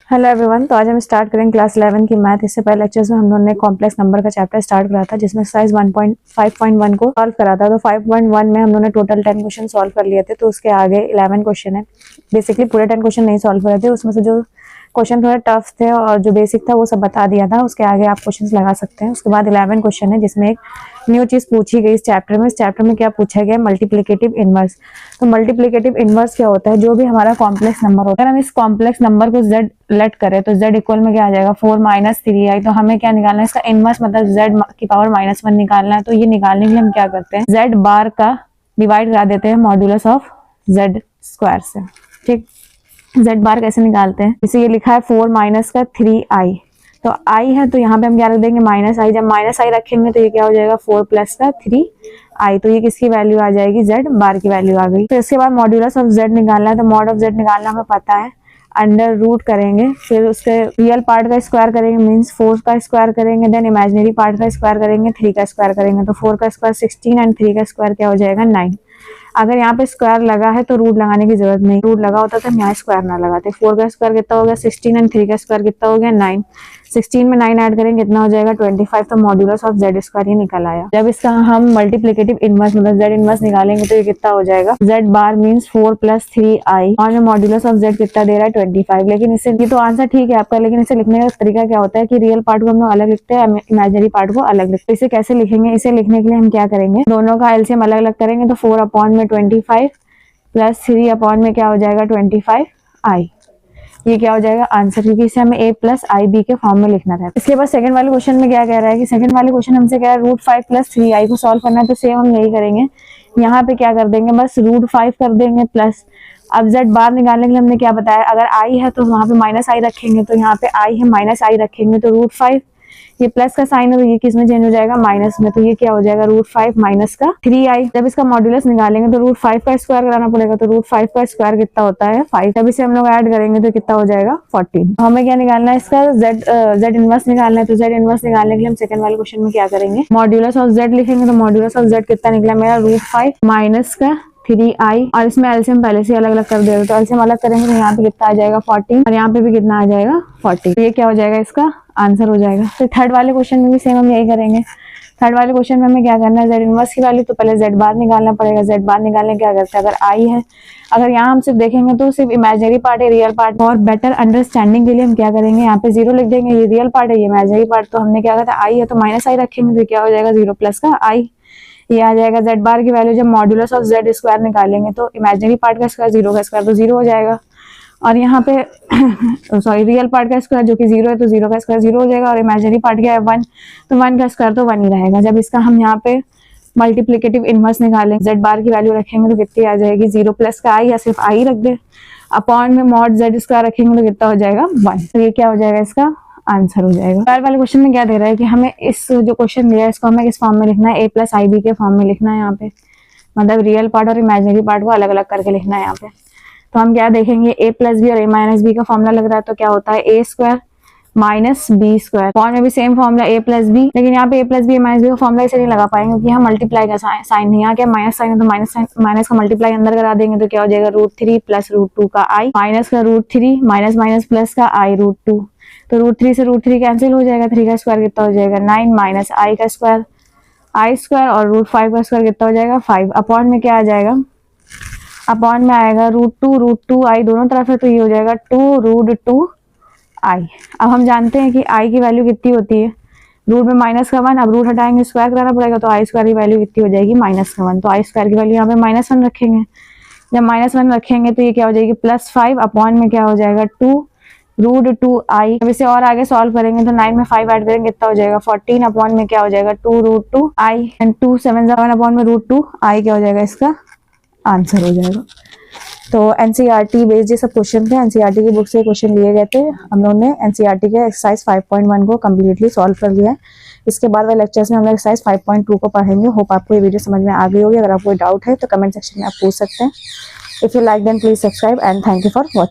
Hello everyone. तो आज हम स्टार्ट करेंगे क्लास 11 की मैथ। इससे पहले लेक्चर्स में हम लोगों ने कॉम्प्लेक्स नंबर का चैप्टर स्टार्ट करा था, जिसमें एक्सरसाइज 1.5.1 को सॉल्व करा था। तो 5.1 में हम लोगों ने टोटल 10 क्वेश्चन सॉल्व कर लिए थे। तो उसके आगे 11 क्वेश्चन है। बेसिकली पूरे 10 क्वेश्चन नहीं सॉल्व करे थे, उसमें से जो क्वेश्चन थोड़े टफ थे और जो बेसिक था वो सब बता दिया था। उसके आगे आप क्वेश्चंस लगा सकते हैं। उसके बाद 11 क्वेश्चन है, जिसमें एक न्यू चीज पूछी गई इस चैप्टर में। इस चैप्टर में क्या पूछा गया? Multiplicative inverse. तो मल्टीप्लिकेटिव इनवर्स क्या होता है? जो भी हमारा कॉम्प्लेक्स नंबर होता है, हम इस कॉम्प्लेक्स नंबर को z लेट करें तो z इक्वल में क्या आ जाएगा 4 - 3i। तो हमें क्या निकालना है? इसका इनवर्स, मतलब z की पावर -1 निकालना है। तो ये निकालने के लिए हम क्या करते हैं? z बार का डिवाइड करा देते हैं मॉड्यूलस ऑफ z स्क्वायर से। ठीक, z बार कैसे निकालते हैं? इसे ये लिखा है 4 - 3i। तो i है तो यहाँ पे हम क्या रख देंगे? -i। जब -i रखेंगे तो ये क्या हो जाएगा? 4 + 3i। तो ये किसकी वैल्यू आ जाएगी? z बार की वैल्यू आ गई। तो इसके बाद मॉड्यूलस ऑफ z निकालना है। तो मॉड ऑफ z निकालना हमें पता है, अंडर रूट करेंगे, फिर उसके रियल पार्ट का स्क्वायर करेंगे, मींस 4 का स्क्वायर करेंगे, देन इमेजिनरी पार्ट का स्क्वायर करेंगे, 3 का स्क्वायर करेंगे। तो 4 का स्क्वायर 16 एंड 3 का स्क्वायर क्या हो जाएगा? 9। अगर यहाँ पे स्क्वायर लगा है तो रूट लगाने की जरूरत नहीं। रूट लगा होता तो हम यहाँ स्क्वायर ना लगाते। 4 का स्क्वायर कितना हो गया? 16 एंड 3 का स्क्वायर कितना हो गया? 9। 16 में 9 ऐड करेंगे कितना हो जाएगा? 25। तो मॉड्यूलस ऑफ z स्क्वायर ये निकल आया। जब इसका हम मल्टीप्लिकेटिव इनवर्स, मतलब z इनवर्स निकालेंगे तो ये कितना हो जाएगा? z बार मींस 4 + 3i और में मॉड्यूलस ऑफ z कितना दे रहा है? 25। लेकिन इससे ये तो आंसर ठीक है आपका, लेकिन इसे लिखने का तरीका क्या होता है कि रियल पार्ट को हम लोग अलग लिखते हैं, इमेजिनरी पार्ट को अलग लिखते हैं। इसे कैसे लिखेंगे? इसे लिखने के लिए हम क्या करेंगे? दोनों का एलसीएम अलग अलग करेंगे। तो 4/25 प्लस 3 में क्या हो जाएगा? 25i। ये क्या हो जाएगा? आंसर, क्योंकि इसे हमें a + ib के फॉर्म में लिखना था। इसके बाद सेकंड वाले क्वेश्चन में क्या कह रहा है कि सेकंड वाले क्वेश्चन हमसे क्या है? √5 + 3i को सॉल्व करना है। तो सेम हम यही करेंगे। यहाँ पे क्या कर देंगे? बस √5 कर देंगे प्लस। अब z बार निकालने के लिए हमने क्या बताया? अगर i है तो वहां पे -i रखेंगे। तो यहाँ पे i है, -i रखेंगे तो √5, ये प्लस का साइन है तो ये किस में चेंज हो जाएगा? माइनस में। तो ये क्या हो जाएगा? √5 - 3i। जब इसका मॉड्यूलस निकालेंगे तो √5 का स्क्वायर कराना पड़ेगा। तो √5 का स्क्वायर कितना होता है? 5। जब इसे हम लोग ऐड करेंगे तो कितना हो जाएगा? 14। तो हमें क्या निकालना है? इसका z इनवर्स निकालना है। तो z इनवर्स निकालने के लिए हम सेकंड वाले क्वेश्चन में क्या करेंगे? मॉड्यूलस ऑफ z लिखेंगे। तो मॉड्यूलस ऑफ z कितना निकला मेरा? √5 - 3i। और इसमें एलसीएम पहले से अलग अलग कर देगा। तो एलसीएम अलग करेंगे तो यहाँ पे कितना आ जाएगा? 14 और यहाँ पे भी कितना आ जाएगा? 40। तो ये क्या हो जाएगा? इसका आंसर हो जाएगा। तो थर्ड वाले क्वेश्चन में भी सेम हम यही करेंगे। थर्ड वाले क्वेश्चन में हमें क्या करना है? z इनवर्स की वैल्यू तो पहले z बार निकालना पड़ेगा। z बार निकालने क्या करते हैं? अगर i है, अगर यहाँ हम सिर्फ देखेंगे तो सिर्फ इमेजिनरी पार्ट है, रियल पार्ट। और बेटर अंडरस्टैंडिंग के लिए हम क्या करेंगे? यहाँ पे 0 लिख देंगे। ये रियल पार्ट है, ये इमेजिनरी पार्ट। तो हमने क्या करता है? i है तो -i रखेंगे। तो क्या हो जाएगा? 0 + का i। ये आ जाएगा z बार की वैल्यू। जब मॉड्यूलस ऑफ z स्क्वायर निकालेंगे तो इमेजिनरी पार्ट का स्क्वायर 0 का स्क्वायर तो 0 हो जाएगा। और यहाँ पे सॉरी, रियल पार्ट का स्क्वायर जो कि 0 है तो 0 का स्क्वायर 0 हो जाएगा। और इमेजिनरी पार्ट क्या है? 1, तो 1 का स्क्वायर तो 1 ही रहेगा। जब इसका हम यहाँ पे मल्टीप्लिकेटिव इनवर्स निकालेंगे, z बार की वैल्यू रखेंगे तो कितनी आ जाएगी? 0 + का i, या सिर्फ i रख दे। अपॉन में मॉड z स्क्वायर रखेंगे तो कितना हो जाएगा? 1। तो ये क्या हो जाएगा? इसका आंसर हो जाएगा। थर्ड वाले क्वेश्चन में क्या दे रहा है कि हमें इस जो क्वेश्चन दिया है इसको हमें किस फॉर्म में लिखना है? a + ib के फॉर्म में लिखना है। यहाँ पे मतलब रियल पार्ट और इमेजिनरी पार्ट को अलग अलग करके लिखना है यहाँ पे। तो हम क्या देखेंगे? a + b और a - b का फॉर्मूला लग रहा है। तो क्या होता है? a² - b²। फॉर्म में भी सेम फॉर्मूला a + b, लेकिन यहाँ पे a + b - b का फॉर्मूला इसे नहीं लगा पाएंगे क्योंकि यहाँ मल्टीप्लाई का साइन नहीं। यहाँ क्या माइनस साइन है तो माइनस का मल्टीप्लाई अंदर करा देंगे। तो क्या हो जाएगा? √3 + √2 का i, माइनस का √3 माइनस प्लस का i √2। तो √3 से √3 कैंसिल हो जाएगा। 3 का स्क्वायर कितना हो जाएगा? 9 माइनस i का स्क्वायर, i² और √5 का स्क्वायर कितना हो जाएगा? 5। अपॉन में क्या आ जाएगा? अपॉन में आएगा √2 दोनों तरफ है तो ये हो जाएगा 2√2i। अब हम जानते हैं कि i की वैल्यू कितनी होती है? रूट में -1, अब रूट हटाएंगे स्क्वायर कराना पड़ेगा। तो i² की वैल्यू कितनी हो जाएगी? -1। तो i² की वैल्यू यहाँ पे -1 रखेंगे। जब -1 रखेंगे तो ये क्या हो जाएगी? +5। अपॉन में क्या हो जाएगा? 2√2i। अब इसे और आगे सॉल्व करेंगे तो 9 में 5 ऐड करेंगे कितना हो जाएगा? 14। अपॉन में क्या हो जाएगा? 2√2i एंड 2 7 अपॉन में √2i क्या हो जाएगा? इसका आंसर हो जाएगा। तो एनसीईआरटी बेस्ड ये सब क्वेश्चन थे। एनसीईआरटी की बुक से क्वेश्चन लिए गए थे। हम लोग ने एनसीईआरटी के एक्सरसाइज 5.1 को कम्प्लीटली सॉल्व कर लिया है। इसके बाद वाले लेक्चर्स में हम लोग एक्सरसाइज 5.2 को पढ़ेंगे। होप आपको ये वीडियो समझ में आ गई होगी। अगर आपको कोई डाउट है तो कमेंट सेक्शन में आप पूछ सकते हैं। If you like then please subscribe and thank you for watching.